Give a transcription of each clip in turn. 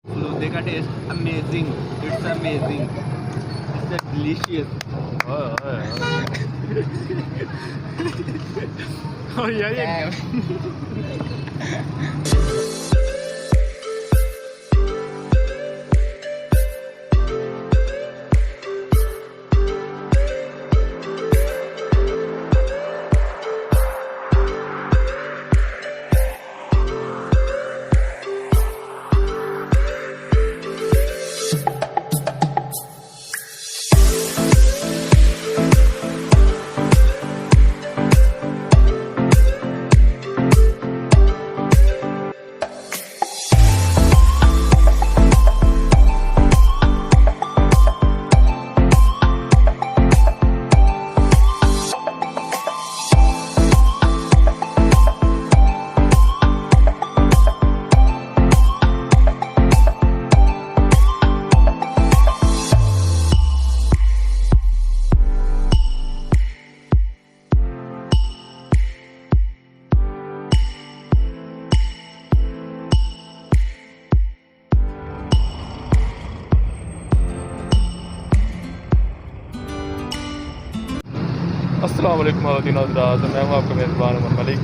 फलूदे का test amazing, it's amazing, it's delicious. और यार ये अस्सलाम वालेकुम हज़रात, मैं हूँ आपका मेज़बान उमर मलिक।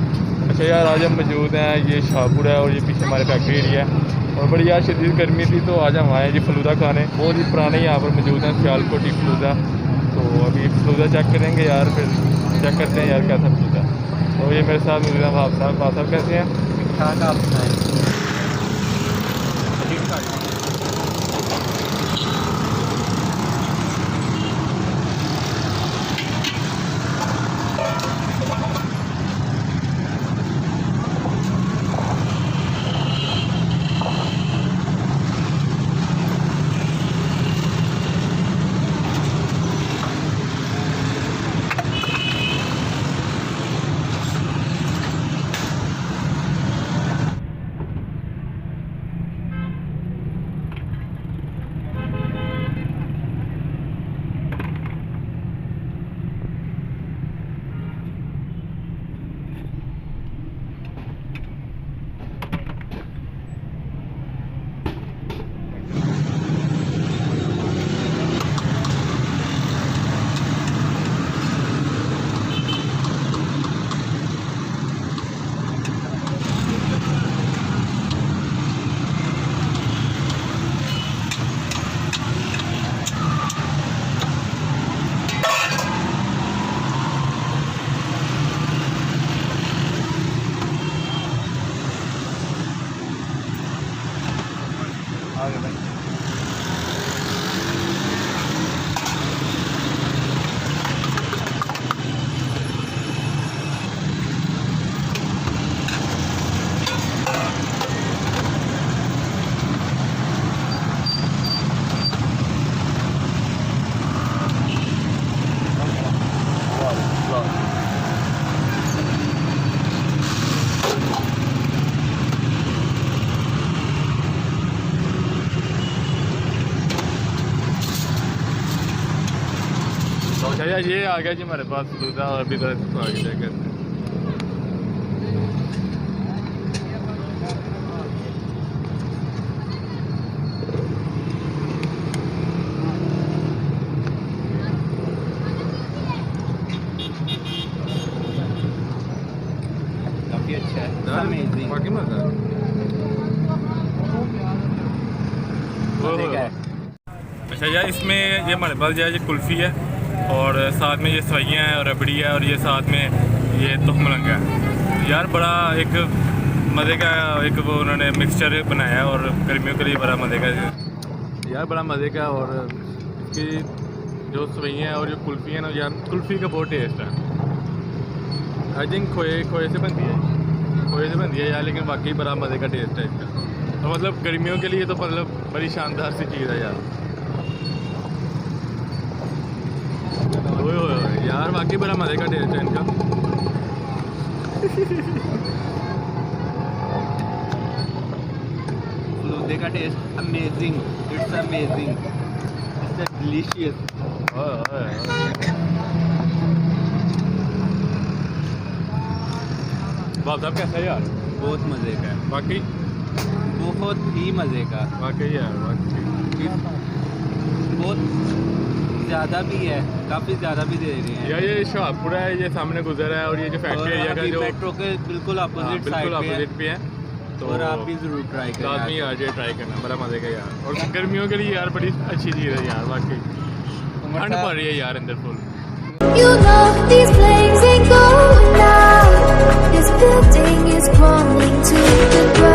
अच्छा यार, आज हम मौजूद हैं, ये शाहपुर है और ये पीछे हमारे फैक्ट्री एरिया है और बड़ी यार शदीद गर्मी थी, तो आज हम आए जी फलूदा खाने। बहुत ही पुराने यहाँ पर मौजूद हैं सियालकोटी फलूदा। तो अभी फलूदा चेक करेंगे यार, फिर चेक करते हैं यार कैसा फलूदा। तो ये मेरे साथ मौजूद हैं भाप साहब कैसे हैं? ठाक आप बताएं। अच्छा यार, ये आ गया जी हमारे पास फलूदा और अभी तो इसको आगे चेक करते हैं। काफी अच्छा है, अमेजिंग। बाकी मजा है। अच्छा यार, इसमें ये हमारे पास यार ये कुल्फ़ी है और साथ में ये सवैयाँ हैं और रबड़ी है और ये साथ में ये तुखमलंग है। यार बड़ा एक मज़े का एक वो उन्होंने मिक्सचर बनाया है और गर्मियों के लिए बड़ा मज़े का यार, बड़ा मज़े का। और इसकी जो सवैयाँ हैं और जो कुल्फ़ी है ना यार, कुल्फ़ी का बहुत टेस्ट है। आई थिंक खोए से बनती है यार, लेकिन वाकई बड़ा मज़े का टेस्ट है इसका। और मतलब गर्मियों के लिए तो मतलब बड़ी शानदार सी चीज़ है यार। ओए यार, वाकई बड़ा मज़े का टेस्ट है इनका। फलूदे का test amazing, it's amazing, it's delicious. बाप साहब कैसा है यार? बहुत मज़े का है, बाकी बहुत ही मज़े का। वाकई यार वाकई बहुत ज़्यादा भी है, काफ़ी ज़्यादा भी दे रहे हैं यार। ये शाहपुरा है, ये सामने गुजर है और ये जो फैक्ट्री एरिया का जो मेट्रो के बिल्कुल अपोजिट बिल्कुल साइड पे है। अपोजिट पे है, तो और आप भी ज़रूर ट्राई करें। लाजमी यार ये ट्राई करना, बड़ा मजे का यार। और गर्मियों के लिए यार बड़ी अच्छी चीज़ है यार वाकई। ठंड पड़ रही है यार अंदर full. You know these flames ain't going out. This building is crumbling to the ground.